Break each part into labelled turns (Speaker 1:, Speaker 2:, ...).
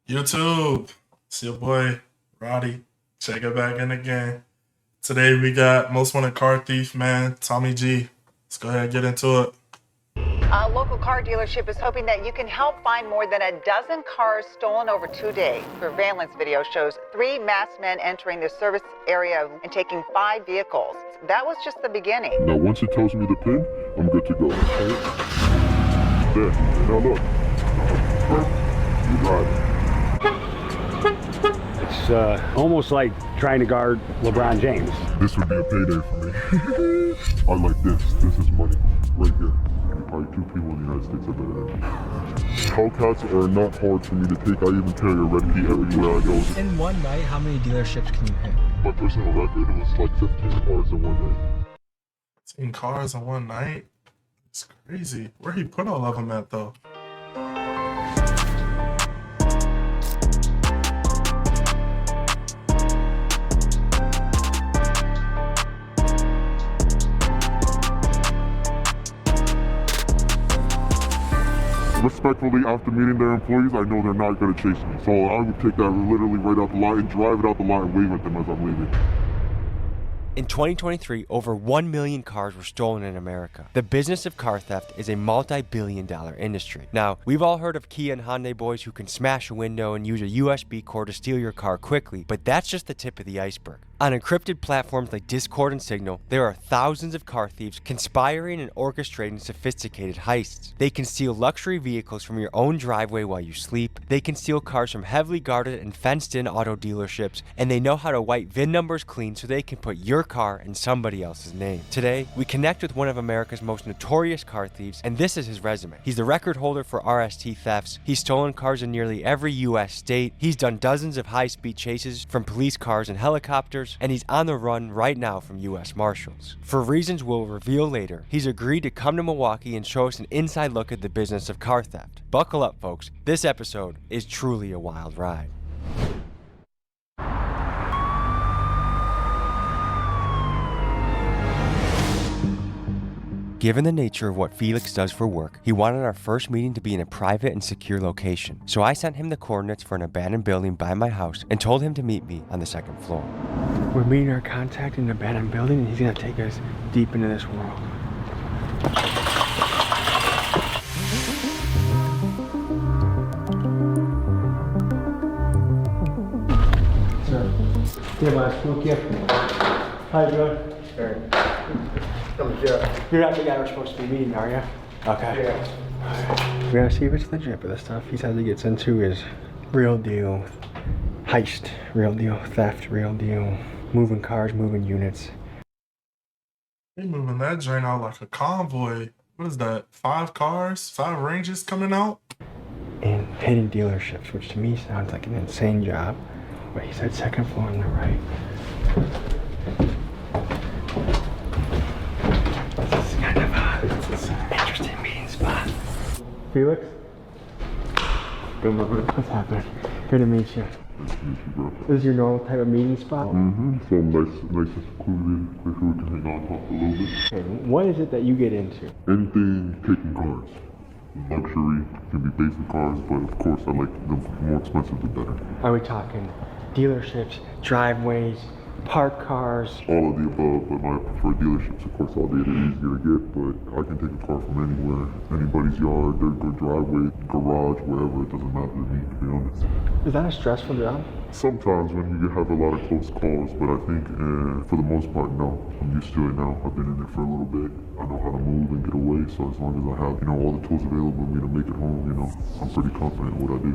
Speaker 1: YouTube, it's your boy Roddy. Check it back in again. Today we got most wanted car thief, man, Tommy G. Let's go ahead and get into it.
Speaker 2: A local car dealership is hoping that you can help find more than a dozen cars stolen over 2 days. Surveillance video shows 3 masked men entering the service area and taking 5 vehicles. That was just the beginning.
Speaker 3: Now, once it tells me the pin, I'm good to go. Okay? There. Now look. You got it.
Speaker 4: It's almost like trying to guard LeBron James.
Speaker 3: This would be a payday for me. I like this. This is money. Right here. Probably 2 people in the United States are better than me. Hellcats are not hard for me to take. I even carry a red key everywhere I go.
Speaker 5: In one night, how many dealerships can you hit?
Speaker 3: My personal record was like 15 cars in one day.
Speaker 1: 15 cars in one night? It's crazy. Where he put all of them at, though?
Speaker 3: Respectfully, after meeting their employees, I know they're not going to chase me. So I would take that literally right out the lot and drive it out the lot and wave at them as I'm leaving.
Speaker 6: In 2023, over 1 million cars were stolen in America. The business of car theft is a multi-billion-dollar industry. Now, we've all heard of Kia and Hyundai boys who can smash a window and use a USB cord to steal your car quickly, but that's just the tip of the iceberg. On encrypted platforms like Discord and Signal, there are thousands of car thieves conspiring and orchestrating sophisticated heists. They can steal luxury vehicles from your own driveway while you sleep, they can steal cars from heavily guarded and fenced-in auto dealerships, and they know how to wipe VIN numbers clean so they can put your car in somebody else's name. Today, we connect with one of America's most notorious car thieves, and this is his resume. He's the record holder for RST thefts, he's stolen cars in nearly every US state, he's done dozens of high-speed chases from police cars and helicopters, and he's on the run right now from US Marshals. For reasons we'll reveal later, he's agreed to come to Milwaukee and show us an inside look at the business of car theft. Buckle up, folks. This episode is truly a wild ride. Given the nature of what Felix does for work, he wanted our first meeting to be in a private and secure location. So I sent him the coordinates for an abandoned building by my house and told him to meet me on the 2nd floor.
Speaker 4: We're meeting our contact in an abandoned building, and he's gonna take us deep into this world. Sir, yeah, my school gift. How you doing? Very. You're not the guy we're supposed to be meeting, are you? Okay. Yeah. We gotta see if it's legit, but the stuff he says he gets into is real deal heist, real deal theft, real deal moving cars, moving units.
Speaker 1: They moving that joint out like a convoy. What is that? 5 cars? 5 ranges coming out?
Speaker 4: And hitting dealerships, which to me sounds like an insane job. But he said 2nd floor on the right. This is kind of an interesting meeting spot. Felix? What's happening? Good to meet you. This is your normal type of meeting spot?
Speaker 3: Mm-hmm. So nice and secluded, place where we can hang out, talk a little bit.
Speaker 4: Okay, what is it that you get into?
Speaker 3: Anything taking cars. Luxury, can be basic cars, but of course I like the more expensive the better.
Speaker 4: Are we talking dealerships, driveways, parked cars?
Speaker 3: All of the above, but my preferred dealerships, of course, all day they're easier to get, but I can take a car from anywhere, anybody's yard, their driveway, garage, wherever, it doesn't matter to me, to be honest.
Speaker 4: Is that a stressful job?
Speaker 3: Sometimes when you have a lot of close calls, but I think for the most part, no. I'm used to it now. I've been in there for a little bit. I know how to move and get away, so as long as I have, all the tools available to me to make it home, I'm pretty confident in what I do.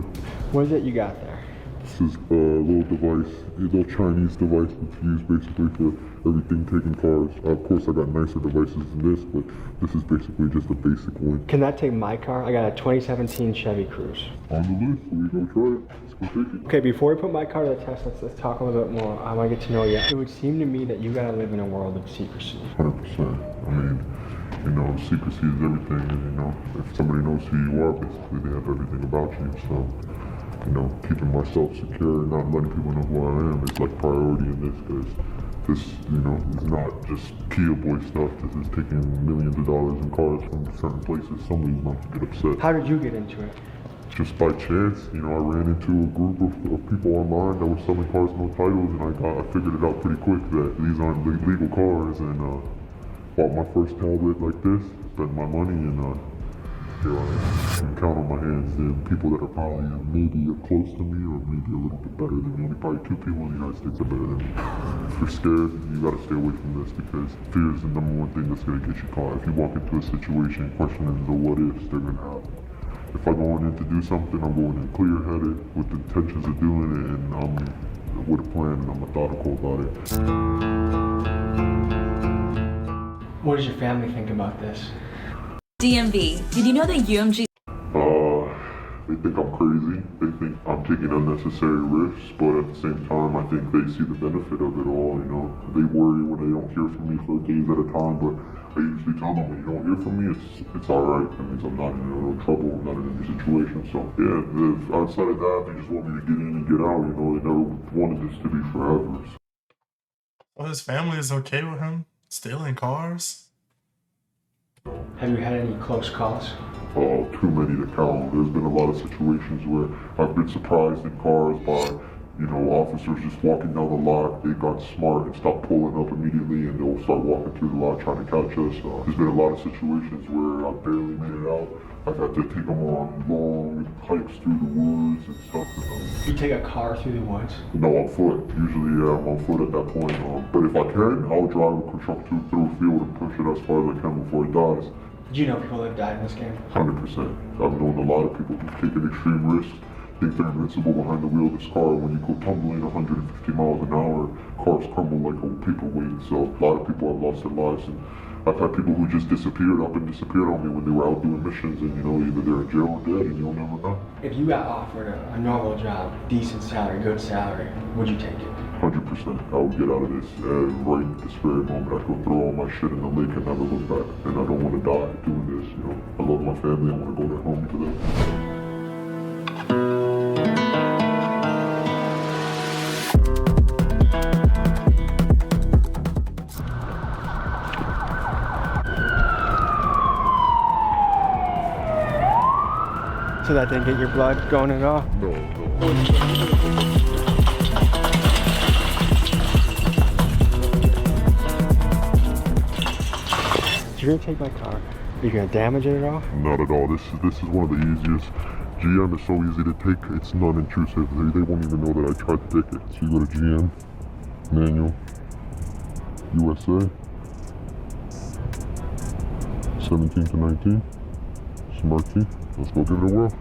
Speaker 4: What is it you got there?
Speaker 3: This is a little device, a little Chinese device that's used basically for everything taking cars. Of course, I got nicer devices than this, but this is basically just a basic one.
Speaker 4: Can that take my car? I got a 2017 Chevy Cruze.
Speaker 3: On the list, so we go try it. Let's go take it.
Speaker 4: Okay, before we put my car to the test, let's talk a little bit more. I want to get to know you. It would seem to me that you gotta live in a world of secrecy.
Speaker 3: 100%. I mean, secrecy is everything, and if somebody knows who you are, basically they have everything about you, so keeping myself secure and not letting people know who I am is like priority in this, because this, is not just Kia boy stuff. This is taking millions of dollars in cars from certain places. Somebody's going to get upset.
Speaker 4: How did you get into it?
Speaker 3: just by chance, you know, I ran into a group of people online that were selling cars no titles, and I figured it out pretty quick that these aren't legal cars, and bought my first tablet like this, spent my money, and here I am. I can count on my hands the people that are probably maybe close to me or maybe a little bit better than me. Only probably 2 people in the United States are better than me. If you're scared, you gotta stay away from this because fear is the number one thing that's gonna get you caught. If you walk into a situation questioning the what ifs, they're gonna happen. If I'm going in to do something, I'm going in clear-headed with the intentions of doing it, and I'm with a plan, and I'm methodical about it.
Speaker 4: What does your family think about this?
Speaker 7: DMV, did you know that UMG
Speaker 3: They think I'm crazy. They think I'm taking unnecessary risks, but at the same time, I think they see the benefit of it all, you know. They worry when they don't hear from me for days at a time, but I usually tell them, when you don't hear from me, it's alright. That means I'm not in no trouble, I'm not in any situation. So, yeah, if outside of that, they just want me to get in and get out, you know. They never wanted this to be forever.
Speaker 1: Well, his family is okay with him stealing cars?
Speaker 4: Have you had any close calls?
Speaker 3: Too many to count. There's been a lot of situations where I've been surprised in cars by, you know, officers just walking down the lot. They got smart and stopped pulling up immediately, and they'll start walking through the lot trying to catch us. There's been a lot of situations where I barely made it out. I've had to take them on long hikes through the woods and stuff.
Speaker 4: You take a car through the woods?
Speaker 3: No, on foot. Usually, yeah, I'm on foot at that point. But if I can, I'll drive a truck through a field and push it as far as I can before it dies.
Speaker 4: Did you know people that have died in this game?
Speaker 3: 100%. I've known a lot of people who've taken extreme risks, think they're invincible behind the wheel of this car. When you go tumbling 150 miles an hour, cars crumble like a paperweight. So a lot of people have lost their lives. And I've had people who just disappeared on me when they were out doing missions, and you know, either they're in jail or dead, and you'll never know.
Speaker 4: If you got offered a normal job, decent salary, good salary, would you take it?
Speaker 3: 100%. I would get out of this right at this very moment. I could throw all my shit in the lake and never look back. And I don't want to die doing this, you know. I love my family. I want to go back home to them.
Speaker 4: So that didn't get your blood going at all?
Speaker 3: No.
Speaker 4: You're gonna take my car. Are you gonna damage it at all?
Speaker 3: Not at all. This is one of the easiest. GM is so easy to take. It's non-intrusive. They won't even know that I tried to take it. So you go to GM, manual, USA, 17 to 19, smart key. Let's go give it a whirl.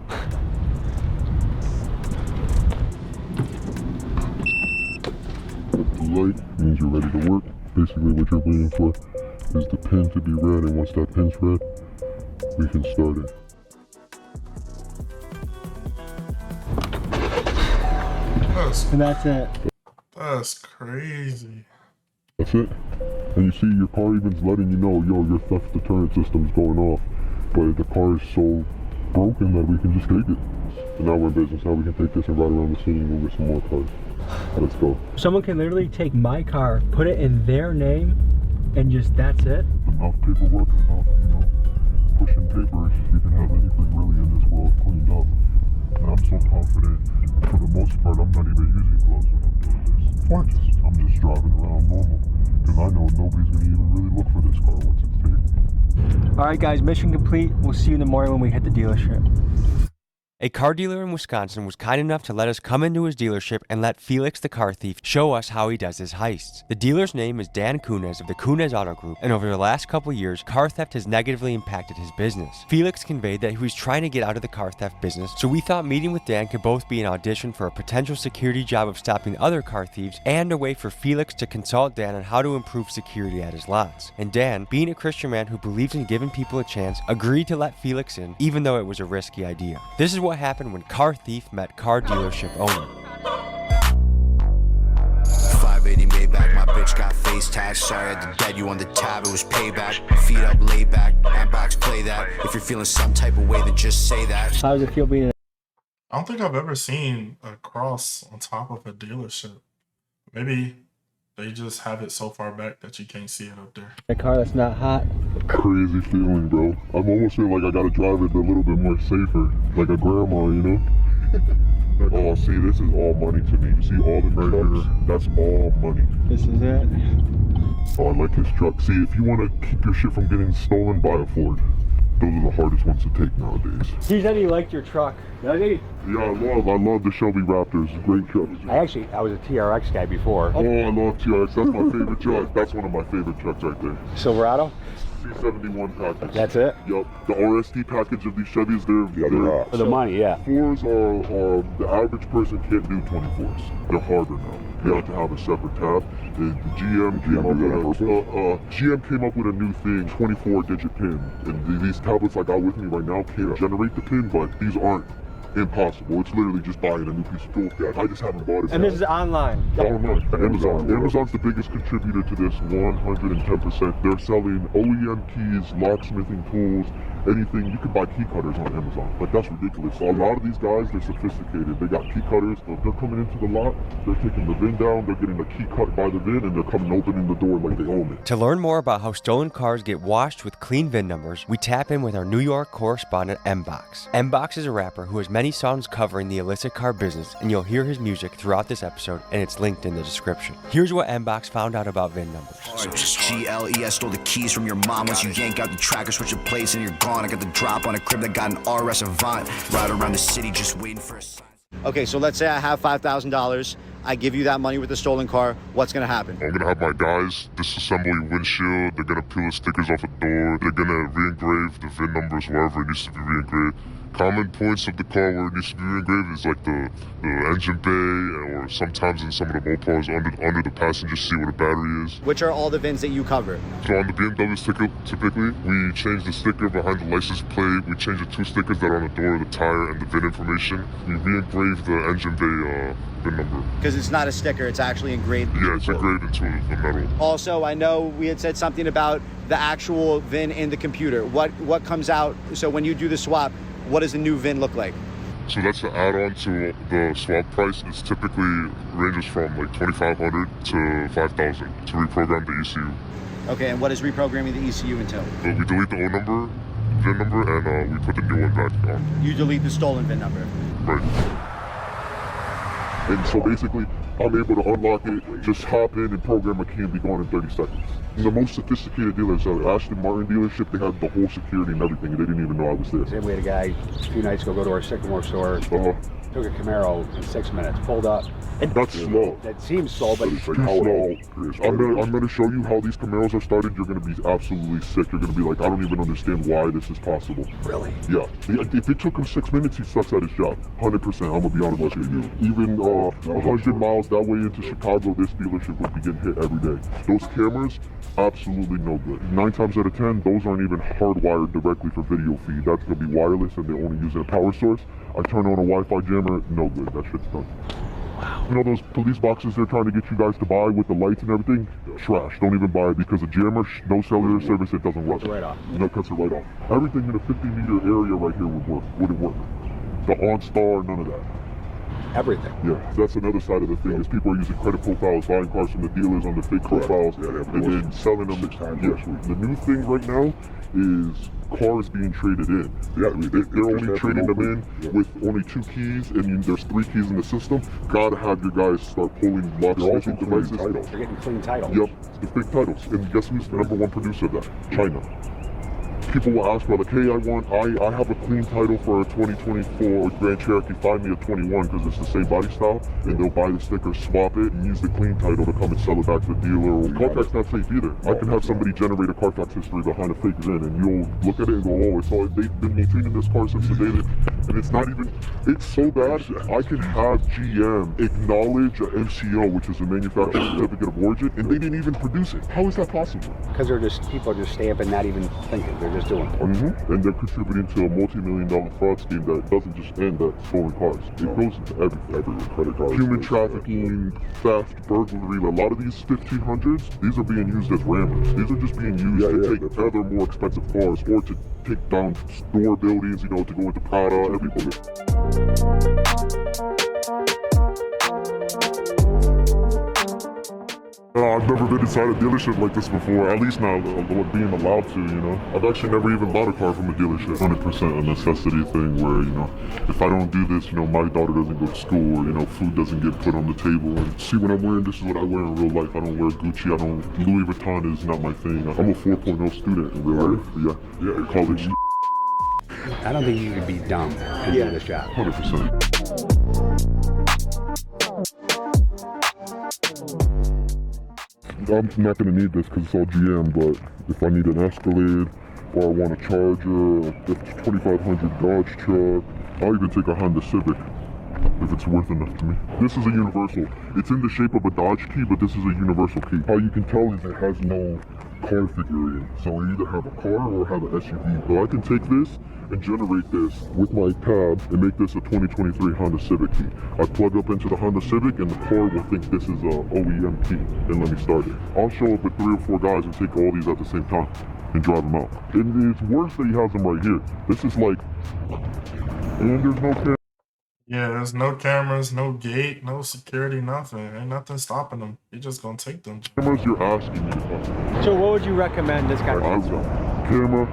Speaker 3: The light means you're ready to work. Basically what you're waiting for is the pin to be red, and once that pin's red, we can start it.
Speaker 4: And that's it.
Speaker 1: That's crazy.
Speaker 3: That's it. And you see your car even's letting you know, yo, your theft deterrent system's going off. But the car is so broken that we can just take it. And now we're in business. Now we can take this and ride around the city and we'll get some more cars. Let's go.
Speaker 4: Someone can literally take my car, put it in their name, and just that's it?
Speaker 3: Enough paperwork, enough, you know, pushing papers. You can have anything really in this world cleaned up. And I'm so confident. For the most part, I'm not even using gloves when I'm doing this. What? I'm just driving around normal. Because I know nobody's going to even really look for this car once it's taken.
Speaker 4: Alright guys, mission complete. We'll see you in the morning when we hit the dealership.
Speaker 6: A car dealer in Wisconsin was kind enough to let us come into his dealership and let Felix the car thief show us how he does his heists. The dealer's name is Dan Kunez of the Kunez Auto Group, and over the last couple years, car theft has negatively impacted his business. Felix conveyed that he was trying to get out of the car theft business, so we thought meeting with Dan could both be an audition for a potential security job of stopping other car thieves and a way for Felix to consult Dan on how to improve security at his lots. And Dan, being a Christian man who believes in giving people a chance, agreed to let Felix in, even though it was a risky idea. This is what happened when car thief met car dealership owner.
Speaker 8: 580 Maybach, my bitch got face tags. Sorry I had to dead you on the tab, it was payback. Feet up, lay back, handbox, play that. If you're feeling some type of way, then just say that.
Speaker 4: How does it feel being
Speaker 1: I don't think I've ever seen a cross on top of a dealership. Maybe They just have it so far back that you can't see it up there.
Speaker 5: A car that's not hot.
Speaker 3: Crazy feeling, bro. I'm almost feeling like I gotta drive it a little bit more safer, like a grandma, you know? Oh, see, this is all money to me. You see all the right here? That's all money.
Speaker 5: This is it.
Speaker 3: Oh, I like his truck. See, if you want to keep your shit from getting stolen, buy a Ford. Those are the hardest ones to take nowadays.
Speaker 4: He said he liked your truck. Does he?
Speaker 3: Yeah, I love the Shelby Raptors. Great trucks.
Speaker 4: I was a TRX guy before.
Speaker 3: Oh, I love TRX. That's my favorite truck. That's one of my favorite trucks right there.
Speaker 4: Silverado?
Speaker 3: C71 package.
Speaker 4: That's it?
Speaker 3: Yep. The RST package of these Chevys, they're
Speaker 4: For the money, yeah.
Speaker 3: 4s are the average person can't do 24s. They're harder now. You have to have a separate tab. The GM came up with GM came up with a new thing, 24-digit pin. And these tablets I got with me right now can't generate the pin, but these aren't impossible. It's literally just buying a new piece of toolkit. I just haven't bought it.
Speaker 4: And this is online.
Speaker 3: Online. Amazon. Amazon's the biggest contributor to this, 110%. They're selling OEM keys, locksmithing tools, anything. You can buy key cutters on Amazon. Like, that's ridiculous. A lot of these guys, they're sophisticated. They got key cutters. They're coming into the lot, they're taking the VIN down, they're getting a key cut by the VIN, and they're coming opening the door like they own it.
Speaker 6: To learn more about how stolen cars get washed with clean VIN numbers, we tap in with our New York correspondent, M-Box. M-Box is a rapper who has many songs covering the illicit car business, and you'll hear his music throughout this episode, and it's linked in the description. Here's what M-Box found out about VIN numbers.
Speaker 8: GLES stole the keys from your mom. Once you yank out the tracker, switch your place, and you're gone. I got the drop on a crib that got an RS Avant. Ride around the city just waiting for a sign.
Speaker 9: Okay, so let's say I have $5,000. I give you that money with the stolen car. What's gonna happen?
Speaker 3: I'm gonna have my guys disassemble your windshield. They're gonna peel the stickers off the door. They're gonna re-engrave the VIN numbers wherever it needs to be re-engraved. Common points of the car where it needs to be re-engraved is like the engine bay, or sometimes in some of the Mopars under the passenger seat where the battery is.
Speaker 9: Which are all the VINs that you cover?
Speaker 3: So on the BMWs typically, we change the sticker behind the license plate. We change the 2 stickers that are on the door, the tire, and the VIN information. We re-engrave the engine bay VIN number.
Speaker 9: Because it's not a sticker, it's actually engraved.
Speaker 3: Yeah, it's engraved into the metal.
Speaker 9: Also, I know we had said something about the actual VIN in the computer. What comes out, so when you do the swap, what does the new VIN look like?
Speaker 3: So that's the add-on to the swap price. It's typically ranges from like $2,500 to $5,000 to reprogram the ECU.
Speaker 9: Okay, and what is reprogramming the ECU entail?
Speaker 3: So we delete the old number, VIN number, and we put the new one back on.
Speaker 9: You delete the stolen VIN number.
Speaker 3: Right. And so basically, I'm able to unlock it, just hop in and program a key and be gone in 30 seconds. And the most sophisticated dealers at Aston Martin dealership, they had the whole security and everything, and they didn't even know I was there.
Speaker 4: Same way the guy a few nights ago go to our Sycamore store, took a Camaro in 6 minutes, pulled up.
Speaker 3: That's slow.
Speaker 4: That seems slow, but
Speaker 3: It's too slow. I'm gonna show you how these Camaros are started. You're gonna be absolutely sick. You're gonna be like, I don't even understand why this is possible.
Speaker 4: Really?
Speaker 3: Yeah. If it took him 6 minutes, he sucks at his job. 100%. I'm gonna be honest with you. Even 100 miles that way into Chicago, this dealership would be getting hit every day. Those cameras, absolutely no good. 9 times out of 10, those aren't even hardwired directly for video feed. That's gonna be wireless, and they're only using a power source. I turn on a Wi-Fi jammer, no good. That shit's done. Wow. You know those police boxes they're trying to get you guys to buy with the lights and everything? Trash. Don't even buy it because a jammer, no cellular service, it doesn't work.
Speaker 4: Cuts it right off.
Speaker 3: No, cuts it right off. Everything in a 50-meter area right here wouldn't work. The OnStar, none of that.
Speaker 4: Everything.
Speaker 3: Yeah, that's another side of the thing is people are using credit profiles, buying cars from the dealers on the fake profiles, and then selling them. The new thing right now is cars being traded in. Yeah, they're only trading them in with only 2 keys, and there's 3 keys in the system. Gotta have your guys start pulling locksmithing devices.
Speaker 4: They're getting clean titles.
Speaker 3: Yep, the fake titles. And guess who's the #1 producer of that? China. People will ask for like, hey, I have a clean title for a 2024 Grand Cherokee, find me a 21 because it's the same body style, and they'll buy the sticker, swap it, and use the clean title to come and sell it back to the dealer. Carfax not safe either. I can have somebody generate a Carfax history behind a fake VIN, and you'll look at it and go, oh, it's all, they've been maintaining this car since the day that, and it's not even, it's so bad, I can have GM acknowledge a MCO, which is a manufacturer certificate of origin, and they didn't even produce it. How is that possible?
Speaker 4: Because people are just stamping, not even thinking. They're just doing it.
Speaker 3: And they're contributing to a multi-million-dollar fraud scheme that doesn't just end at stolen cars. It goes into everything. Credit cards, human trafficking, theft, burglary. A lot of these 1500s, these are being used as rammers. These are just being used to take other more expensive cars or to take down store buildings, you know, to go into Prada, everything. No, I've never been inside a dealership like this before, at least not being allowed to, you know. I've actually never even bought a car from a dealership. 100% a necessity thing where, you know, if I don't do this, you know, my daughter doesn't go to school, or, you know, food doesn't get put on the table. And see, when I'm wearing, this is what I wear in real life. I don't wear Gucci, Louis Vuitton is not my thing. I'm a 4.0 student in real life. Yeah, college.
Speaker 10: I don't think you could be dumb in doing this job.
Speaker 3: 100%. I'm not going to need this because it's all GM, but if I need an Escalade or I want a Charger, if it's 2500 Dodge truck, I'll even take a Honda Civic if it's worth enough to me. This is a universal. It's in the shape of a Dodge key, but this is a universal key. How you can tell is it has no car figure in. So I either have a car or have an SUV. So I can take this and generate this with my tab and make this a 2023 Honda Civic key. I plug up into the Honda Civic and the car will think this is a OEM key and let me start it. I'll show up with 3 or 4 guys and take all these at the same time and drive them out. And it's worse that he has them right here. This is like, and there's no camera.
Speaker 1: Yeah, there's no cameras, no gate, no security, nothing. Ain't nothing stopping them. You're just gonna take them.
Speaker 3: Cameras, you're asking me to come.
Speaker 4: So what would you recommend this guy do?
Speaker 3: Camera,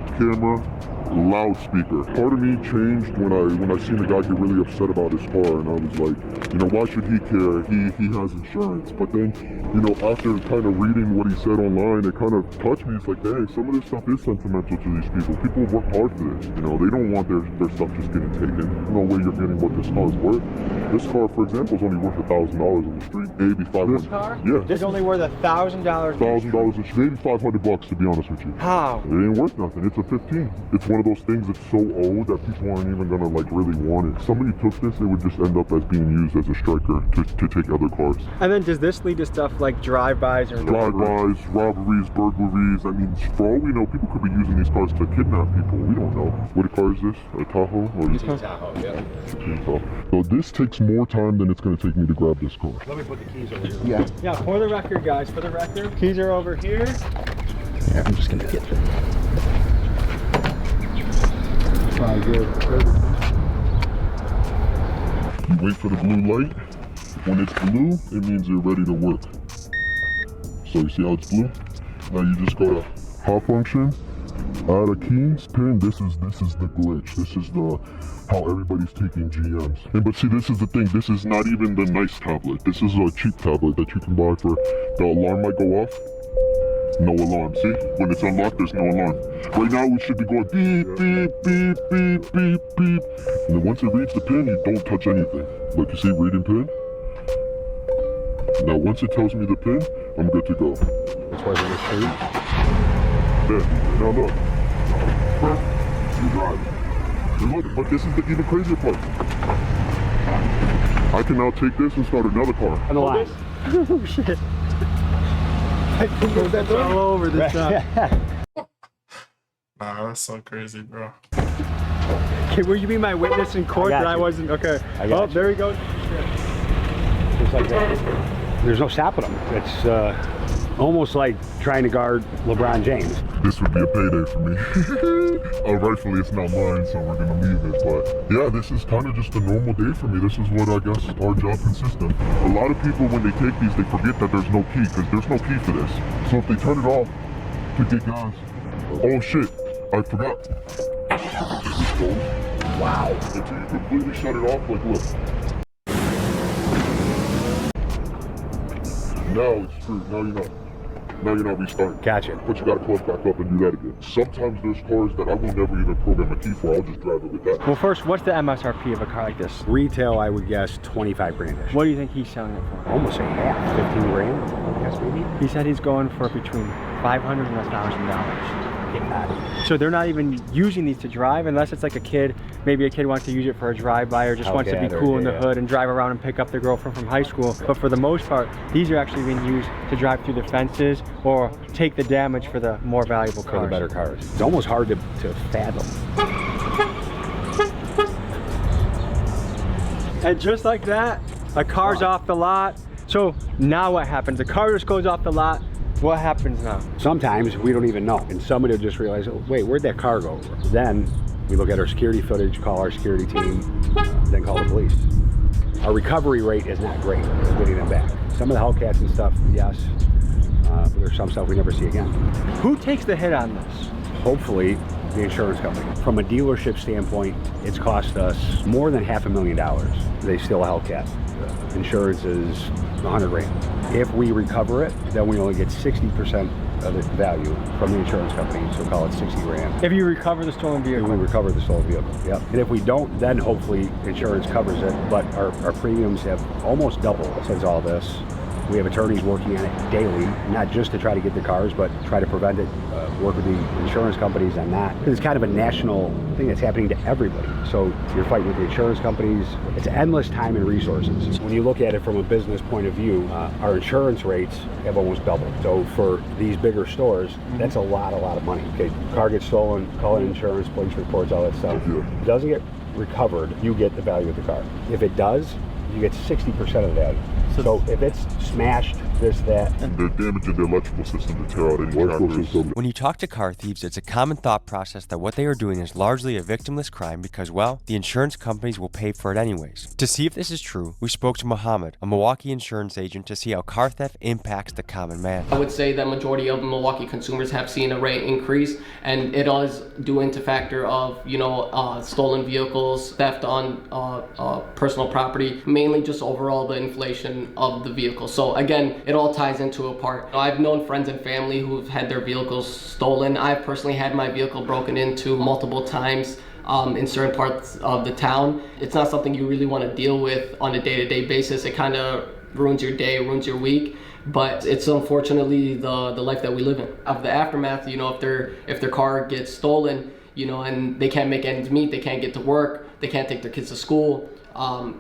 Speaker 3: loudspeaker. Part of me changed when I seen the guy get really upset about his car, and I was like, you know, why should he care? He has insurance. But then, you know, after kind of reading what he said online, it kind of touched me. It's like, dang, some of this stuff is sentimental to these people. People work hard for this. You know, they don't want their stuff just getting taken. No way you're getting what this car's worth. This car, for example, is only worth $1,000 on the street. Maybe $500.
Speaker 4: This car?
Speaker 3: Yeah.
Speaker 4: This is only worth $1,000.
Speaker 3: $1,000, maybe $500 to be honest with you.
Speaker 4: How?
Speaker 3: It ain't worth nothing. It's a 15. It's one of those things that's so old that people aren't even gonna like really want it. Somebody took this, it would just end up as being used as a striker to take other cars.
Speaker 4: And then does this lead to stuff like drive-bys or
Speaker 3: drive-bys, robberies, burglaries? I mean, for all we know, people could be using these cars to kidnap people. We don't know. What car is this? A Tahoe? Or
Speaker 10: It's a Tahoe, yeah.
Speaker 3: So this takes more time than it's gonna take me to grab this car.
Speaker 10: Let me put the keys over here.
Speaker 4: Yeah, for the record, guys, for the record, keys are over here.
Speaker 10: Yeah, I'm just gonna get through.
Speaker 3: You wait for the blue light. When it's blue, it means you're ready to work. So you see how it's blue? Now you just go to hot function, add a keys pin. This is the glitch. This is how everybody's taking GMs. But see, this is the thing. This is not even the nice tablet. This is a cheap tablet that you can buy for. The alarm might go off. No alarm. See? When it's unlocked, there's no alarm. Right now, we should be going beep, beep, beep, beep, beep, beep. And then once it reads the pin, you don't touch anything. Look, you see reading pin? Now, once it tells me the pin, I'm good to go.
Speaker 10: That's why we're going
Speaker 3: There. Now look. You drive. And look, but this is the even crazier part. I can now take this and start another car.
Speaker 10: On the line.
Speaker 4: Oh, shit. I think that's all over this time.
Speaker 1: Nah, that's so crazy, bro.
Speaker 4: Okay, will you be my witness in court that I wasn't? Okay. Oh, there he goes.
Speaker 10: Just like that. There's no stopping them. It's almost like trying to guard LeBron James.
Speaker 3: This would be a payday for me. Rightfully, it's not mine, so we're gonna leave it. But yeah, this is kind of just a normal day for me. This is what I guess our job consists of. A lot of people, when they take these, they forget that there's no key, because there's no key for this. So if they turn it off to get gas, oh shit, I forgot. Wow. Until you completely shut it off, like look. Now it's true. Now you're not restarting.
Speaker 10: Gotcha.
Speaker 3: But you gotta plug back up and do that again. Sometimes there's cars that I will never even program a key for. I'll just drive it with that.
Speaker 4: Well, first, what's the MSRP of a car like this?
Speaker 10: Retail, I would guess 25 grand.
Speaker 4: What do you think he's selling it for?
Speaker 10: Almost a half, 15 grand, I guess maybe.
Speaker 4: He said he's going for between $500 and $1,000. So they're not even using these to drive unless it's like a kid. Maybe a kid wants to use it for a drive-by or just wants to be cool in the hood and drive around and pick up their girlfriend from high school. But for the most part, these are actually being used to drive through the fences or take the damage for the more valuable cars.
Speaker 10: For the better cars. It's almost hard to fathom.
Speaker 4: And just like that, a car's off the lot. So now what happens? The car just goes off the lot. What happens now?
Speaker 10: Sometimes we don't even know, and somebody will just realize, oh, wait, where'd that car go? Then we look at our security footage, call our security team, then call the police. Our recovery rate is not great getting them back. Some of the Hellcats and stuff, yes, but there's some stuff we never see again.
Speaker 4: Who takes the hit on this?
Speaker 10: Hopefully, the insurance company. From a dealership standpoint, it's cost us more than $500,000. They still Hellcat. Insurance is $100 grand. If we recover it, then we only get 60% of the value from the insurance company, so call it 60 grand.
Speaker 4: If you recover the stolen vehicle?
Speaker 10: If we recover the stolen vehicle, yep. And if we don't, then hopefully insurance covers it, but our premiums have almost doubled since all this. We have attorneys working on it daily, not just to try to get the cars, but try to prevent it, work with the insurance companies on that. It's kind of a national thing that's happening to everybody. So you're fighting with the insurance companies. It's endless time and resources. When you look at it from a business point of view, our insurance rates have almost doubled. So for these bigger stores, that's a lot of money. Okay, car gets stolen, call in insurance, police reports, all that stuff. If it doesn't get recovered, you get the value of the car. If it does, you get 60% of the value. So if it's smashed, this, that.
Speaker 3: They're damaging the electrical system to tear out any trackers.
Speaker 6: When you talk to car thieves, it's a common thought process that what they are doing is largely a victimless crime because, well, the insurance companies will pay for it anyways. To see if this is true, we spoke to Muhammad, a Milwaukee insurance agent, to see how car theft impacts the common man.
Speaker 11: I would say that majority of Milwaukee consumers have seen a rate increase, and it is due into factor of, stolen vehicles, theft on personal property, mainly just overall the inflation of the vehicle. So again, it all ties into a part. I've known friends and family who've had their vehicles stolen. I've personally had my vehicle broken into multiple times in certain parts of the town. It's not something you really want to deal with on a day-to-day basis. It kind of ruins your day, ruins your week. But it's unfortunately the life that we live in. Of the aftermath, if their car gets stolen, and they can't make ends meet, they can't get to work, they can't take their kids to school.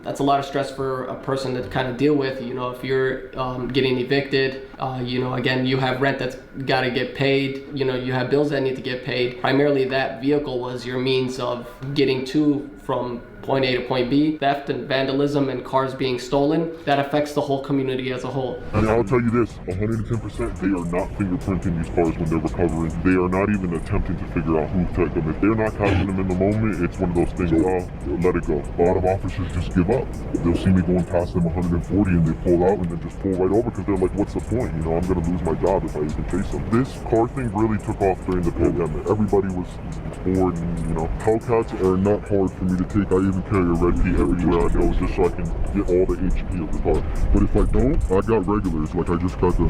Speaker 11: That's a lot of stress for a person to kind of deal with. If you're getting evicted, again, you have rent that's got to get paid. You have bills that need to get paid. Primarily, that vehicle was your means of getting to from point A to point B. Theft and vandalism and cars being stolen, that affects the whole community as a whole.
Speaker 3: And I'll tell you this, 110%, they are not fingerprinting these cars when they're recovering. They are not even attempting to figure out who took them. If they're not catching them in the moment, it's one of those things, let it go. A lot of officers just give up. They'll see me going past them 140 and they pull out and then just pull right over because they're like, what's the point? I'm going to lose my job if I even chase them. This car thing really took off during the pandemic. Everybody was bored and, Hellcats are not hard for me to take. I even carry a red key everywhere I go just so I can get all the HP of the car. But if I don't, I got regulars. Like I just got them.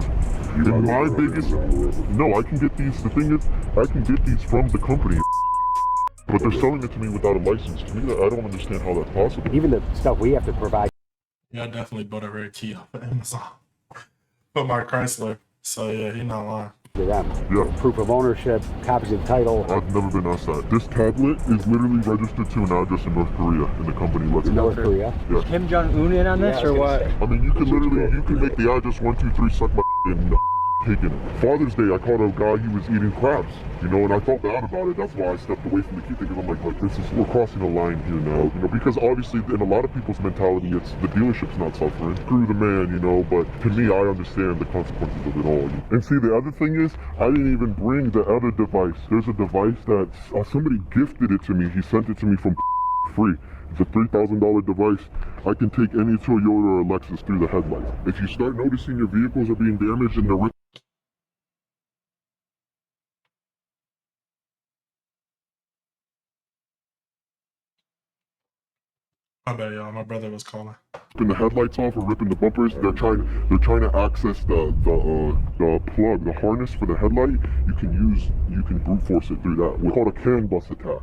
Speaker 3: And my biggest, no, I can get these. The thing is, I can get these from the company. But they're selling it to me without a license. To me, I don't understand how that's possible.
Speaker 10: Even the stuff we have to provide.
Speaker 1: Yeah, I definitely bought a red key off of Amazon. For my Chrysler. So yeah, he's not lying.
Speaker 10: To them.
Speaker 3: Yeah.
Speaker 10: Proof of ownership, copies of title.
Speaker 3: I've never been asked that. This tablet is literally registered to an address in North Korea, and the company lets it.
Speaker 10: North Korea?
Speaker 3: Yes.
Speaker 4: Kim Jong-un in on this or what?
Speaker 3: I mean, you can make the address 123 suck my and taking it. Father's Day, I caught a guy, he was eating crabs, and I felt bad about it. That's why I stepped away from the key thing, because I'm like, we're crossing a line here now, because obviously in a lot of people's mentality, it's the dealership's not suffering. Screw the man, but to me, I understand the consequences of it all. And see, the other thing is, I didn't even bring the other device. There's a device that somebody gifted it to me. He sent it to me from free. It's a $3,000 device. I can take any Toyota or Lexus through the headlights. If you start noticing your vehicles are being damaged and they're
Speaker 1: I bet y'all, my brother was calling.
Speaker 3: ripping the headlights off or ripping the bumpers, they're trying to access the plug, the harness for the headlight. You can brute force it through that. We call it a CAN bus attack.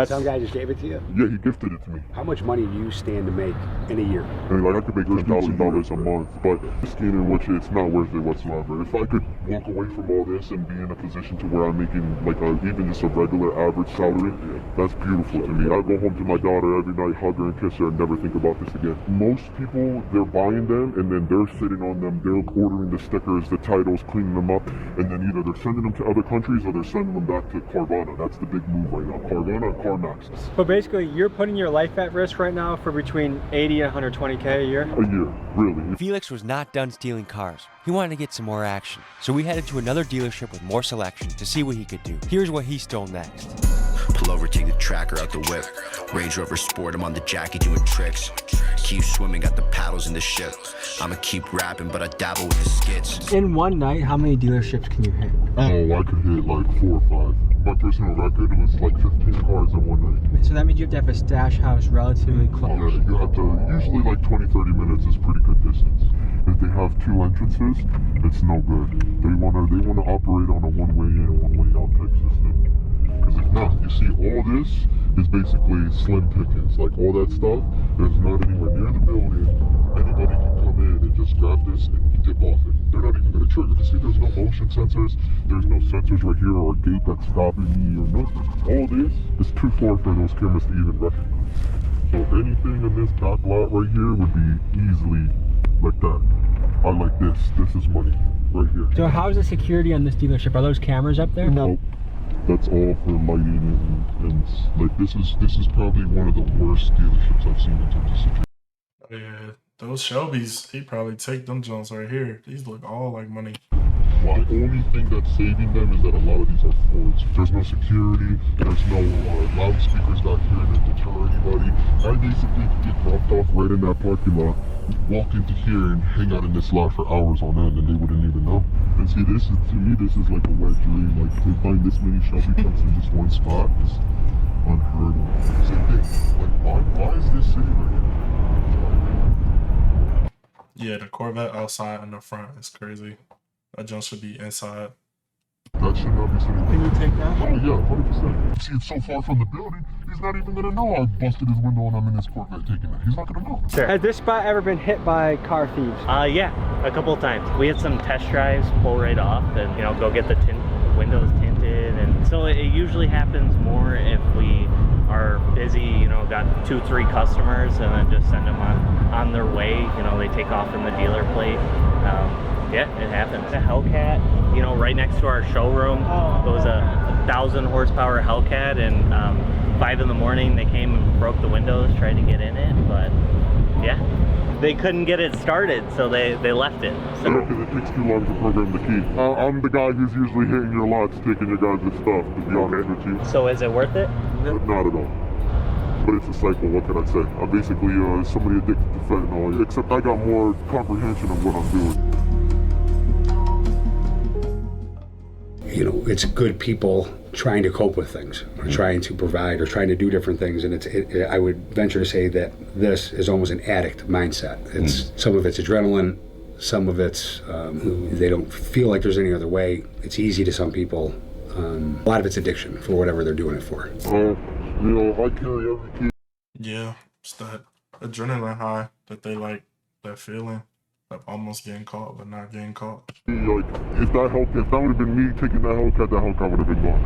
Speaker 10: Some guy just gave it to you?
Speaker 3: Yeah, he gifted it to me.
Speaker 10: How much money do you stand to make in a year?
Speaker 3: And I could make $10,000 a month, but scheme in which it's not worth it whatsoever. If I could walk away from all this and be in a position to where I'm making even just a regular average salary, that's beautiful to me. I go home to my daughter every night, hug her and kiss her, and never think about this again. Most people, they're buying them and then they're sitting on them. They're ordering the stickers, the titles, cleaning them up, and then either they're sending them to other countries or they're sending them back to Carvana. That's the big move right now. Carvana. CarMax.
Speaker 4: But basically, you're putting your life at risk right now for between 80 and 120K a year?
Speaker 3: A year, really.
Speaker 6: Felix was not done stealing cars. He wanted to get some more action. So we headed to another dealership with more selection to see what he could do. Here's what he stole next.
Speaker 8: Pull over, take the tracker out the whip. Range Rover Sport, I'm on the Jackie doing tricks. keep swimming, got the paddles in the ship. I'ma keep rapping, but I dabble with the skits.
Speaker 5: In one night, how many dealerships can you hit?
Speaker 3: Oh, I could hit like 4 or 5. My personal record was like 15 cars in one night.
Speaker 5: So that means you have to have a stash house relatively close.
Speaker 3: Yeah, you have to, usually like 20-30 minutes is pretty good distance. If they have 2 entrances, it's no good. They wanna operate on a one-way in, one-way out type system. Because if not, you see all this is basically slim pickings. Like all that stuff, there's not anywhere near the building. Anybody can come in and just grab this and dip off it. They're not even gonna trigger. You see, there's no motion sensors. There's no sensors right here or a gate that's stopping me or nothing. All this is too far for those cameras to even recognize. So if anything in this back lot right here would be easily like that. I like this. This is money right here.
Speaker 5: So how's the security on this dealership? Are those cameras up there?
Speaker 3: Nope. That's all for lighting and like this is probably one of the worst dealerships I've seen in terms of security.
Speaker 1: Yeah, those Shelbys, he probably take them Jones right here. These look all like money.
Speaker 3: Well, the only thing that's saving them is that a lot of these are Fords. There's no security, there's no loudspeakers back here to deter anybody. I basically could get dropped off right in that parking lot, walk into here and hang out in this lot for hours on end and they wouldn't even know. And see, this is, to me, this is like a wet dream. Like, to find this many Shelby trucks in just one spot is unheard of. Same thing, like, why is this sitting right here?
Speaker 1: Yeah, the Corvette outside in the front is crazy. That junk should be inside.
Speaker 3: That should not be sitting.
Speaker 5: Can you take that?
Speaker 3: Oh yeah, 100%. See, it's so far from the building, he's not even gonna know I busted his window and I'm in his Corvette taking it. He's not gonna know.
Speaker 12: Sure.
Speaker 5: Has this spot ever been hit by car thieves?
Speaker 12: Yeah, a couple of times. We had some test drives pull right off and, you know, go get the windows tinted. And so it usually happens more if we are busy, you know, got 2-3 customers and then just send them on their way. You know, they take off from the dealer plate. Yeah, it happens. A Hellcat, you know, right next to our showroom. It was a 1,000 horsepower Hellcat, and 5 in the morning they came and broke the windows, tried to get in it, but yeah, they couldn't get it started, so they left it. So.
Speaker 3: Yeah, because it takes too long to program the key. I'm the guy who's usually hitting your lots, taking your guys' stuff, to be honest with you.
Speaker 12: So is it worth it?
Speaker 3: Not at all. But it's a cycle, what can I say? I'm basically somebody addicted to fentanyl, except I got more comprehension of what I'm doing.
Speaker 10: You know, it's good people trying to cope with things, or trying to provide, or trying to do different things. And I would venture to say that this is almost an addict mindset. It's some of it's adrenaline, some of it's they don't feel like there's any other way. It's easy to some people. A lot of it's addiction for whatever they're doing it for.
Speaker 3: You know, I carry every key.
Speaker 1: Yeah, it's that adrenaline high that they like, that feeling of almost getting caught but not getting caught.
Speaker 3: Like, if that would have been me taking that Hellcat would have been gone.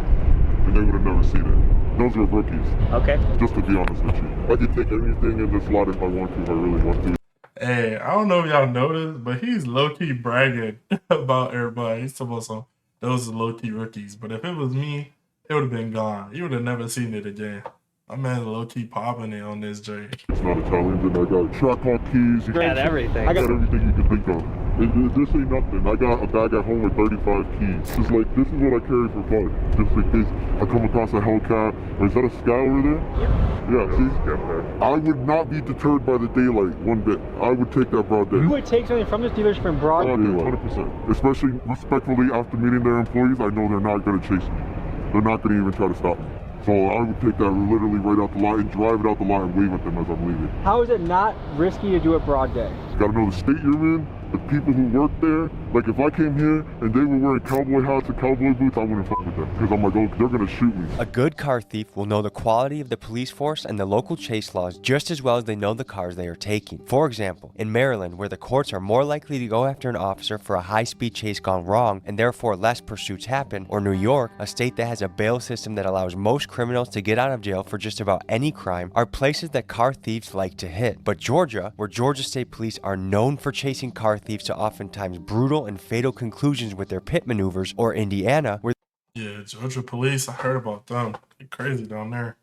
Speaker 3: And they would have never seen it. Those were rookies.
Speaker 12: Okay.
Speaker 3: Just to be honest with you. I could take anything in this lot if I want to, if I really want to.
Speaker 1: Hey, I don't know if y'all noticed, but he's low-key bragging about everybody. He's talking about some, those are low-key rookies. But if it was me, it would have been gone. You would have never seen it again. My man's low-key popping it on this J.
Speaker 3: It's not a challenge, and I got track hawk keys.
Speaker 12: I got everything.
Speaker 3: I got everything you can think of. This ain't nothing. I got a bag at home with 35 keys. This is what I carry for fun. Just in case I come across a Hellcat. Or is that a Scout over there?
Speaker 12: Yep.
Speaker 3: Yeah, see? I would not be deterred by the daylight one bit. I would take that broad day.
Speaker 5: You would take something from this dealership in broad
Speaker 3: daylight? 100%. Especially respectfully after meeting their employees, I know they're not going to chase me. They're not going to even try to stop me. So I would take that literally right out the lot and drive it out the lot and wave at them as I'm leaving.
Speaker 5: How is it not risky to do it broad day?
Speaker 3: You gotta know the state you're in, the people who work there. Like if I came here and they were wearing cowboy hats and cowboy boots, I wouldn't fuck with them. Because I'm like, oh, they're gonna shoot me.
Speaker 6: A good car thief will know the quality of the police force and the local chase laws just as well as they know the cars they are taking. For example, in Maryland, where the courts are more likely to go after an officer for a high-speed chase gone wrong and therefore less pursuits happen, or New York, a state that has a bail system that allows most criminals to get out of jail for just about any crime, are places that car thieves like to hit. But Georgia, where Georgia State Police are known for chasing car thieves to oftentimes brutal and fatal conclusions with their pit maneuvers, or Indiana, where
Speaker 1: yeah, Georgia police, I heard about them. They're crazy down there.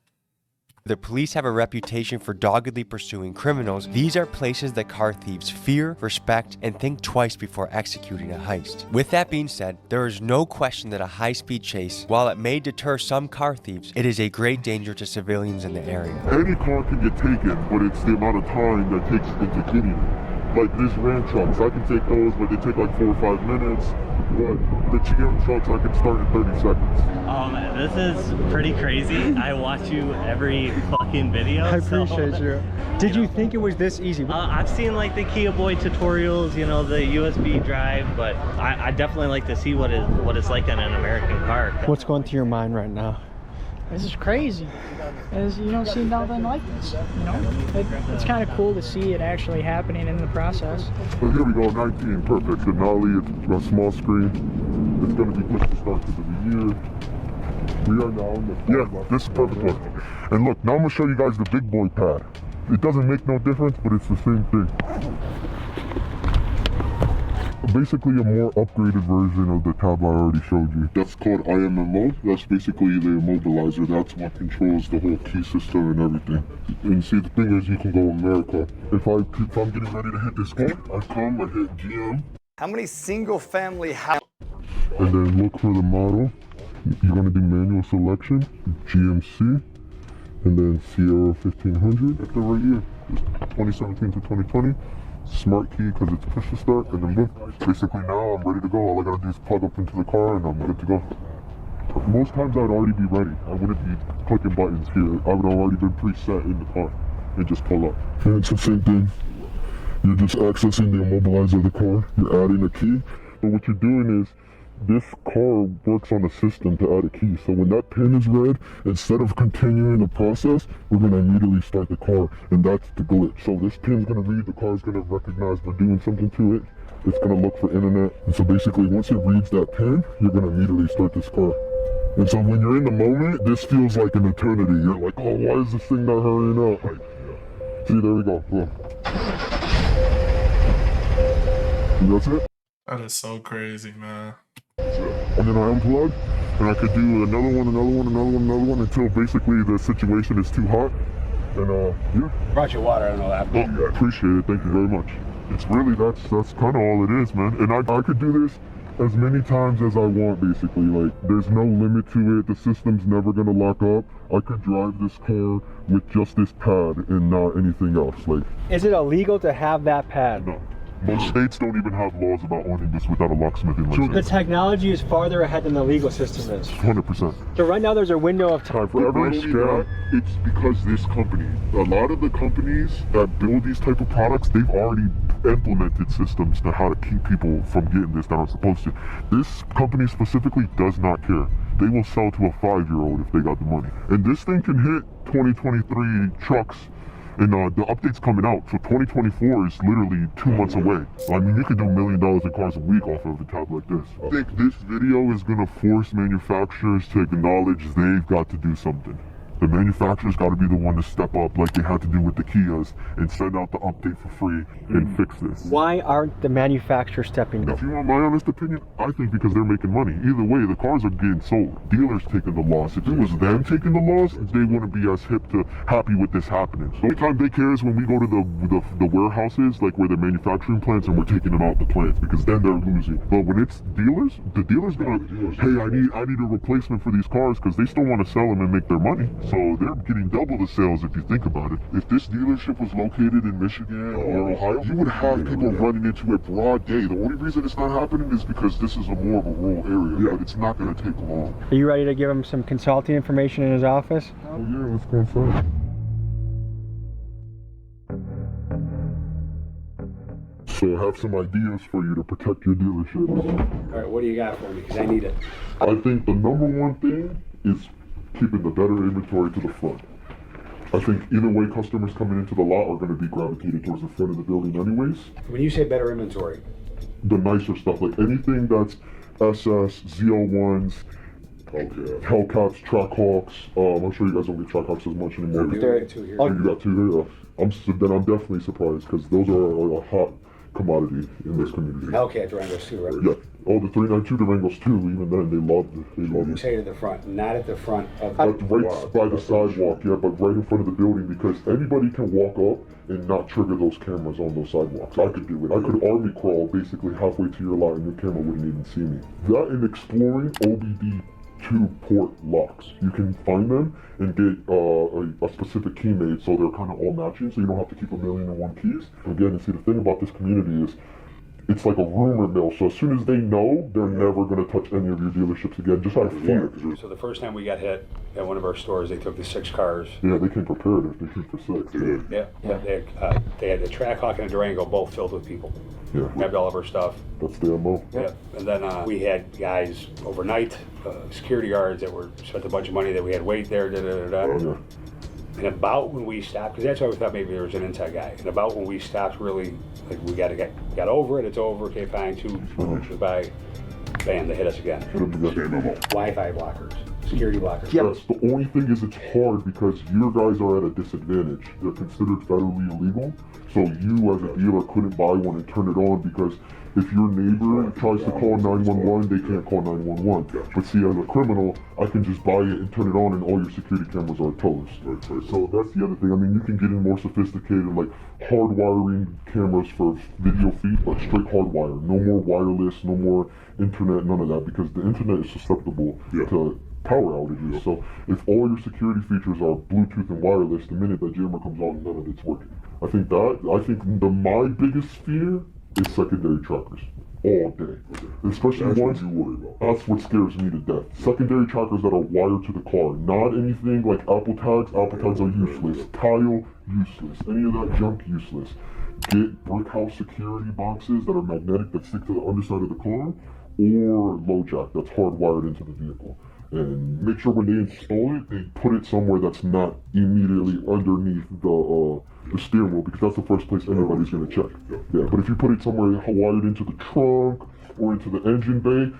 Speaker 6: The police have a reputation for doggedly pursuing criminals. These are places that car thieves fear, respect, and think twice before executing a heist. With that being said, there is no question that a high-speed chase, while it may deter some car thieves, it is a great danger to civilians in the area.
Speaker 3: Any car can get taken, but it's the amount of time that takes into getting it. Like this Ram trucks, I can take those, but they take like 4 or 5 minutes. But the GM trucks, I can start in 30 seconds.
Speaker 12: This is pretty crazy. I watch you every fucking video.
Speaker 5: I appreciate you. Did you think it was this easy?
Speaker 12: I've seen like the Kia Boy tutorials, you know, the USB drive, but I definitely like to see what it's like in an American car.
Speaker 5: What's going through your mind right now?
Speaker 13: This is crazy. You don't see nothing like this, you know? It's kind of cool to see it actually happening in the process.
Speaker 3: So here we go, 19, perfect. Denali, it's a small screen. It's going to be quick to start to the year. We are now in the yeah, this is perfect one. And look, now I'm going to show you guys the big boy pad. It doesn't make no difference, but it's the same thing. Basically a more upgraded version of the tab I already showed you. That's called IMMO. That's basically the immobilizer. That's what controls the whole key system and everything. And see, the thing is, you can go America. If I'm getting ready to hit this car, I come, I hit GM.
Speaker 9: How many single family houses?
Speaker 3: And then look for the model. You're gonna do manual selection, GMC, and then Sierra 1500. That's the right year, 2017 to 2020. Smart key because it's push to start, and then boom. Basically now I'm ready to go. All I gotta do is plug up into the car and I'm good to go. Most times I'd already be ready. I wouldn't be clicking buttons here. I would have already been preset in the car and just pull up. And it's the same thing. You're just accessing the immobilizer of the car. You're adding a key. But what you're doing is, this car works on a system to add a key. So when that pin is read, instead of continuing the process, we're going to immediately start the car. And that's the glitch. So this pin's going to read, the car's going to recognize we're doing something to it. It's going to look for internet. And so basically once it reads that pin, you're going to immediately start this car. And so when you're in the moment, this feels like an eternity. You're like, oh, why is this thing not hurrying up? Like, see, there we go. Look. And that's it.
Speaker 1: That is so crazy, man.
Speaker 3: And then I unplug, and I could do another one until basically the situation is too hot. And yeah.
Speaker 10: Brought you water, I know that.
Speaker 3: Oh, yeah, appreciate it. Thank you very much. It's really that's kind of all it is, man. And I could do this as many times as I want, basically. Like, there's no limit to it. The system's never gonna lock up. I could drive this car with just this pad and not anything else. Like,
Speaker 5: is it illegal to have that pad?
Speaker 3: No. Most states don't even have laws about owning this without a locksmithing license.
Speaker 5: The technology is farther ahead than the legal system is.
Speaker 3: 100%.
Speaker 5: So right now there's a window of time.
Speaker 3: For every scam, it's because this company, a lot of the companies that build these type of products, they've already implemented systems to how to keep people from getting this that aren't supposed to. This company specifically does not care. They will sell to a 5-year-old if they got the money. And this thing can hit 2023 trucks. And the update's coming out, so 2024 is literally 2 months away. I mean, you could do $1 million in cars a week off of a tab like this. I think this video is gonna force manufacturers to acknowledge they've got to do something. The manufacturer's got to be the one to step up like they had to do with the Kias and send out the update for free and fix this.
Speaker 5: Why aren't the manufacturers stepping up?
Speaker 3: If you want my honest opinion, I think because they're making money. Either way, the cars are getting sold. Dealers taking the loss. If it was them taking the loss, they wouldn't be as happy with this happening. So the only time they care is when we go to the warehouses, like where they're manufacturing plants, and we're taking them out the plants, because then they're losing. But when it's dealers, the dealer's gonna, hey, I need a replacement for these cars because they still want to sell them and make their money. So they're getting double the sales if you think about it. If this dealership was located in Michigan or Ohio, you would have people running into it broad day. The only reason it's not happening is because this is more of a rural area, but it's not going to take long.
Speaker 5: Are you ready to give him some consulting information in his office?
Speaker 3: Oh yeah, let's go inside. So I have some ideas for you to protect your dealership.
Speaker 10: All right, what do you got for me? Because I need it.
Speaker 3: I think the number one thing is keeping the better inventory to the front. I think either way, customers coming into the lot are going to be gravitated towards the front of the building anyways.
Speaker 10: When you say better inventory?
Speaker 3: The nicer stuff, like anything that's SS, Z01s, Hellcats, Trackhawks. I'm sure you guys don't get Trackhawks as much anymore.
Speaker 10: There are two here.
Speaker 3: Oh, you got two here? Then I'm definitely surprised because those are a hot commodity in this community.
Speaker 10: Hellcat Durangos too, right?
Speaker 3: Yeah. Oh, the 392 Durangos too. Even then, they loved it. They loved
Speaker 10: You
Speaker 3: it.
Speaker 10: say to the front, not at the front of
Speaker 3: Right by the sidewalk, yeah, but right in front of the building, because anybody can walk up and not trigger those cameras on those sidewalks. I could do it. I could army crawl basically halfway to your lot and your camera wouldn't even see me. That and exploring OBD2 port locks. You can find them and get a specific key made so they're kind of all matching, so you don't have to keep 1,000,001 keys. Again, and see, the thing about this community is it's like a rumor mill, so as soon as they know, they're never going to touch any of your dealerships again, just out of fear.
Speaker 10: So the first time we got hit at one of our stores, they took the 6 cars.
Speaker 3: Yeah, they came prepared if they came for 6.
Speaker 10: Yeah. They had the Trackhawk and a Durango both filled with people.
Speaker 3: Yeah.
Speaker 10: Grabbed all of our stuff.
Speaker 3: That's the MO.
Speaker 10: Yeah. And then we had guys overnight, security guards that were spent a bunch of money that we had wait there.
Speaker 3: Oh, yeah.
Speaker 10: And about when we stopped, because that's why we thought maybe there was an inside guy. And about when we stopped, really, like we got over it. It's over. Okay, fine. 2 goes by. Bam! They hit us again. Wi-Fi blockers, security blockers.
Speaker 3: Yes. The only thing is, it's hard because your guys are at a disadvantage. They're considered federally illegal, so you as a dealer couldn't buy one and turn it on because if your neighbor tries to call 911, they can't call 911. But see, as a criminal, I can just buy it and turn it on and all your security cameras are toast. So that's the other thing. I mean, you can get in more sophisticated, like hardwiring cameras for video feed, but straight hardwire. No more wireless, no more internet, none of that, because the internet is susceptible to power outages. So if all your security features are Bluetooth and wireless, the minute that jammer comes on, none of it's working. I think my biggest fear is secondary trackers all day. Especially ones you worry about. That's what scares me to death. Secondary trackers that are wired to the car. Not anything like Apple tags. Apple tags are useless. Tile, useless. Any of that junk, useless. Get brick house security boxes that are magnetic that stick to the underside of the car, or low jack that's hardwired into the vehicle. And make sure when they install it, they put it somewhere that's not immediately underneath the steering wheel, because that's the first place anybody's going to check. Yeah, but if you put it somewhere wired into the trunk or into the engine bay,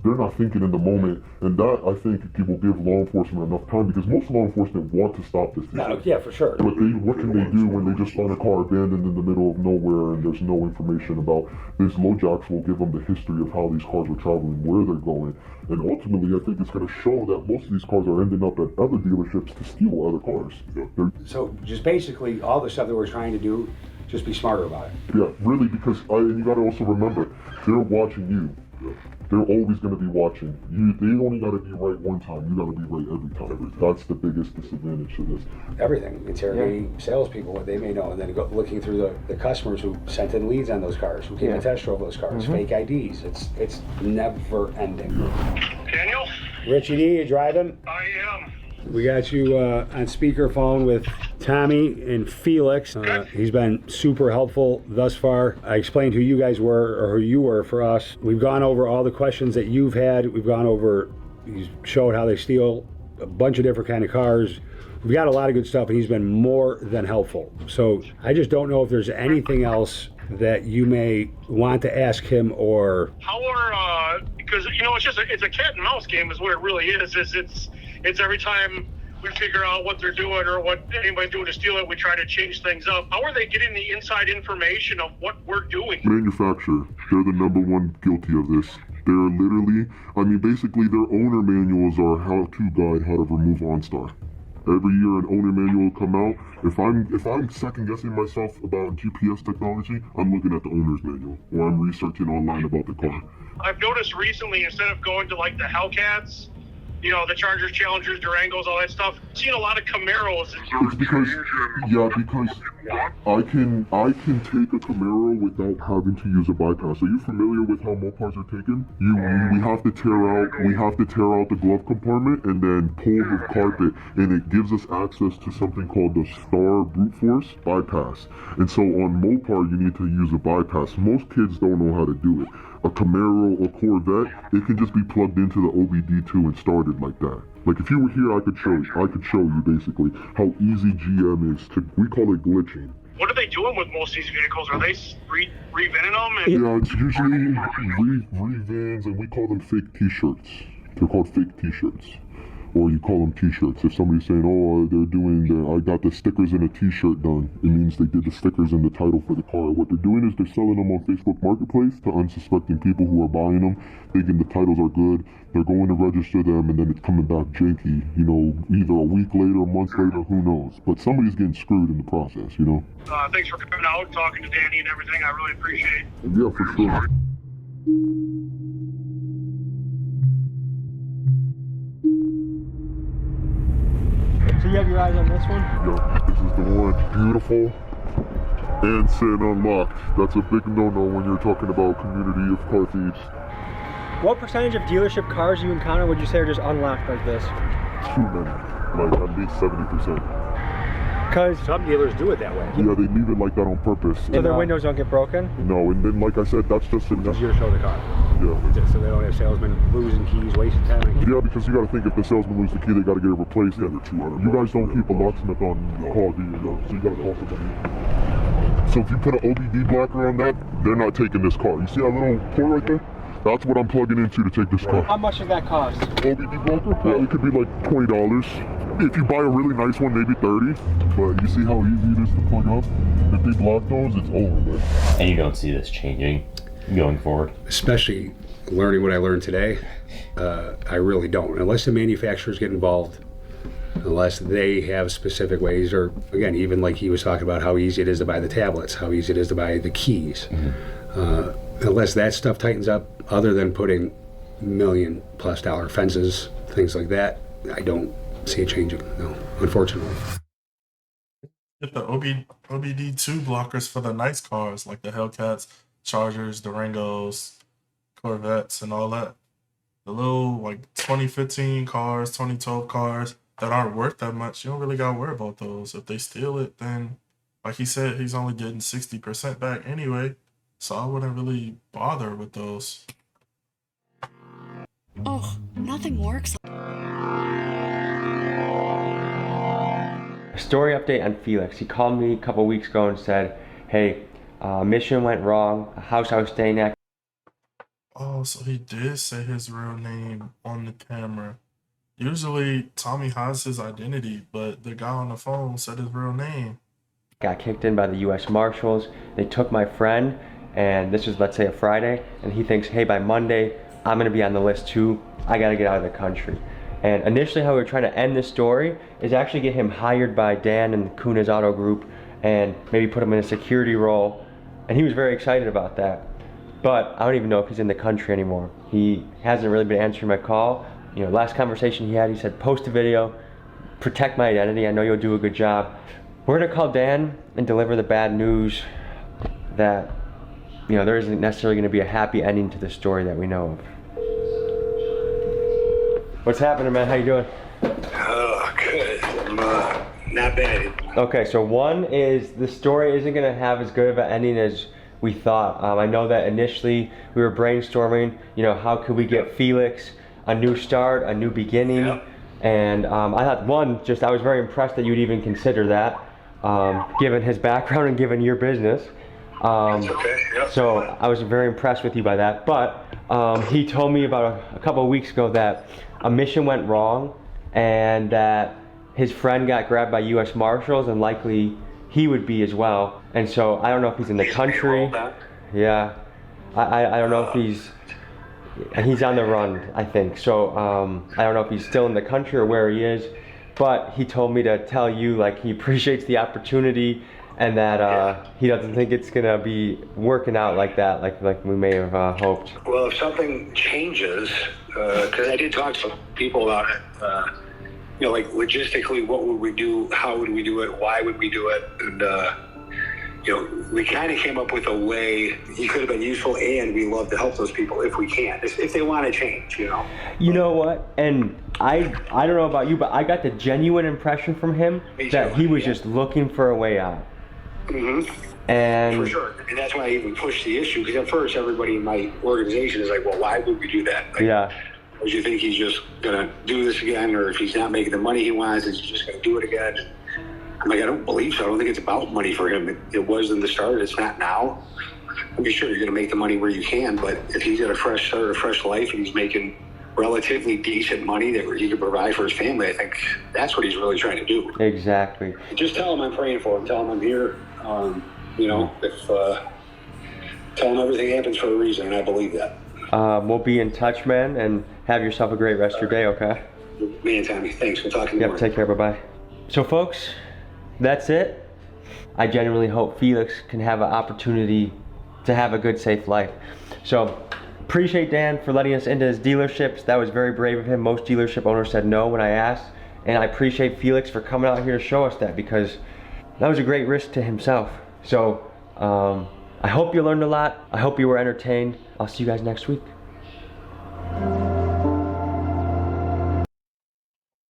Speaker 3: they're not thinking in the moment, and that, I think, it will give law enforcement enough time, because most law enforcement want to stop this.
Speaker 10: No, yeah, for sure.
Speaker 3: But what can they do when they just find a car abandoned in the middle of nowhere and there's no information about this? Low jacks will give them the history of how these cars are traveling, where they're going, and ultimately, I think it's going to show that most of these cars are ending up at other dealerships to steal other cars.
Speaker 10: So just basically, all the stuff that we're trying to do, just be smarter about it.
Speaker 3: Yeah, really, because and you got to also remember, they're watching you. They're always going to be watching. They only got to be right one time. You got to be right every time. That's the biggest disadvantage to this.
Speaker 10: Everything. Interrogating salespeople, what they may know, and then looking through the customers who sent in leads on those cars, who came to test drove those cars, fake IDs. It's never ending.
Speaker 14: Daniel?
Speaker 10: Richie D, you driving?
Speaker 14: I am.
Speaker 10: We got you on speakerphone with Tommy and Felix. He's been super helpful thus far. I explained who you guys were, or who you were for us. We've gone over all the questions that you've had. We've gone over, he's showed how they steal a bunch of different kind of cars. We've got a lot of good stuff, and he's been more than helpful. So I just don't know if there's anything else that you may want to ask him, or
Speaker 14: because it's a cat and mouse game is what it really is. It's every time we figure out what they're doing or what anybody's doing to steal it, we try to change things up. How are they getting the inside information of what we're doing?
Speaker 3: Manufacturer, they're the number one guilty of this. They're literally, basically their owner manuals are how-to guide how to remove OnStar. Every year an owner manual will come out. If I'm second guessing myself about GPS technology, I'm looking at the owner's manual, or I'm researching online about the car.
Speaker 14: I've noticed recently, instead of going to like the Hellcats, the Chargers, Challengers, Durangos, all that stuff, I've seen a lot of Camaros.
Speaker 3: It's because I can take a Camaro without having to use a bypass. Are you familiar with how Mopars are taken? We have to tear out the glove compartment and then pull the carpet, and it gives us access to something called the Star Brute Force bypass. And so on Mopar, you need to use a bypass. Most kids don't know how to do it. A Camaro or Corvette, it can just be plugged into the OBD2 and started like that. Like if you were here, I could show you basically how easy GM is to, we call it glitching.
Speaker 14: What are they doing with most of these vehicles? Are they re-vinning them?
Speaker 3: Yeah, it's usually re-vans, and we call them fake t-shirts. They're called fake t-shirts. Or you call them t-shirts. If somebody's saying, oh, I got the stickers in a t-shirt done, it means they did the stickers in the title for the car. What they're doing is they're selling them on Facebook Marketplace to unsuspecting people who are buying them, thinking the titles are good. They're going to register them, and then it's coming back janky, you know, either a week later, a month later, who knows. But somebody's getting screwed in the process, you know.
Speaker 14: Thanks for coming out, talking to Danny and everything. I really appreciate it.
Speaker 3: Yeah, for sure.
Speaker 5: So you have your eyes on this one?
Speaker 3: Yeah, this is the one. Beautiful and sitting unlocked. That's a big no-no when you're talking about community of car thieves.
Speaker 5: What percentage of dealership cars you encounter would you say are just unlocked like this?
Speaker 3: Too many. Like at least 70%.
Speaker 5: Because
Speaker 10: some dealers do it that way.
Speaker 3: Yeah, they leave it like that on purpose.
Speaker 5: So their windows don't get broken?
Speaker 3: No, and then like I said, that's just
Speaker 10: It's easier to show the car.
Speaker 3: Yeah.
Speaker 10: So they don't have salesmen losing keys, wasting time.
Speaker 3: Yeah, because you got to think if the salesman loses the key, they got to get it replaced. Yeah, you guys don't keep a locksmith on call, do you? No. So you got to call somebody. So if you put an OBD blocker on that, they're not taking this car. You see that little port right there? That's what I'm plugging into to take this car.
Speaker 5: How much does that cost?
Speaker 3: OBD blocker? Well, it could be like $20. If you buy a really nice one, maybe 30. But you see how easy it is to plug up? If they block those, it's over.
Speaker 15: And you don't see this changing going forward?
Speaker 10: Especially learning what I learned today, I really don't. Unless the manufacturers get involved, unless they have specific ways, or again, even like he was talking about how easy it is to buy the tablets, how easy it is to buy the keys. Unless that stuff tightens up, other than putting $1 million+ fences, things like that, I don't see it changing, no, unfortunately.
Speaker 1: Get the OBD2 blockers for the nice cars, like the Hellcats, Chargers, Durangos, Corvettes, and all that. The little, like, 2015 cars, 2012 cars that aren't worth that much, you don't really got to worry about those. If they steal it, then, like he said, he's only getting 60% back anyway. So I wouldn't really bother with those.
Speaker 16: Oh, nothing works.
Speaker 6: Story update on Felix. He called me a couple weeks ago and said, hey, mission went wrong, a house I was staying at.
Speaker 1: Oh, so he did say his real name on the camera. Usually Tommy hides his identity, but the guy on the phone said his real name.
Speaker 6: Got kicked in by the US Marshals. They took my friend, and this was, let's say, a Friday, and he thinks, hey, by Monday, I'm gonna be on the list too. I gotta get out of the country. And initially how we were trying to end this story is actually get him hired by Dan and Kuna's Auto Group and maybe put him in a security role. And he was very excited about that. But I don't even know if he's in the country anymore. He hasn't really been answering my call. You know, last conversation he had, he said, post a video, protect my identity, I know you'll do a good job. We're gonna call Dan and deliver the bad news that, you know, there isn't necessarily gonna be a happy ending to the story that we know of. What's happening, man? How you doing?
Speaker 17: Oh, good. I'm not bad.
Speaker 6: Okay, so one is the story isn't gonna have as good of an ending as we thought. I know that initially we were brainstorming, you know, how could we get Felix a new start, a new beginning, and I thought I was very impressed that you'd even consider that, given his background and given your business. So I was very impressed with you by that. But he told me about a couple of weeks ago that a mission went wrong and that his friend got grabbed by US Marshals, and likely he would be as well. And so I don't know if he's in the country. Yeah, I don't know if he's on the run, I think. So I don't know if he's still in the country or where he is, but he told me to tell you, like, he appreciates the opportunity and that he doesn't think it's gonna be working out like that, like we may have hoped.
Speaker 17: Well, if something changes, because I did talk to people about it, you know, like logistically, what would we do? How would we do it? Why would we do it? And you know, we kind of came up with a way he could have been useful, and we love to help those people if we can, if they want to change, you know.
Speaker 6: You know what? And I don't know about you, but I got the genuine impression from him that he was just looking for a way out. And
Speaker 17: for sure, and that's why I even pushed the issue, because at first everybody in my organization is like, well, why would we do that? Like,
Speaker 6: yeah.
Speaker 17: Do you think he's just gonna do this again, or if he's not making the money he wants, is he just gonna do it again? I'm like, I don't believe so. I don't think it's about money for him. It was in the start. It's not now. I'm sure you're gonna make the money where you can, but if he's got a fresh start, a fresh life, and he's making relatively decent money that he could provide for his family, I think that's what he's really trying to do.
Speaker 6: Exactly.
Speaker 17: Just tell him I'm praying for him. Tell him I'm here. Tell him everything happens for a reason, and I believe that.
Speaker 6: We'll be in touch, man, and have yourself a great rest of your day, okay?
Speaker 17: Me and Tommy, thanks. We'll talk in the morning.
Speaker 6: Take care, bye-bye. So folks, that's it. I genuinely hope Felix can have an opportunity to have a good, safe life. So appreciate Dan for letting us into his dealerships. That was very brave of him. Most dealership owners said no when I asked. And I appreciate Felix for coming out here to show us that, because that was a great risk to himself. So I hope you learned a lot. I hope you were entertained. I'll see you guys next week.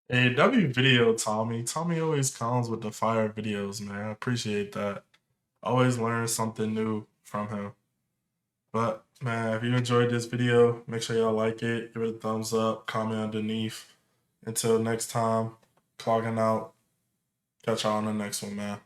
Speaker 1: Hey, W video Tommy. Tommy always comes with the fire videos, man. I appreciate that. Always learn something new from him. But man, if you enjoyed this video, make sure y'all like it, give it a thumbs up, comment underneath. Until next time, clogging out. Catch y'all on the next one, man.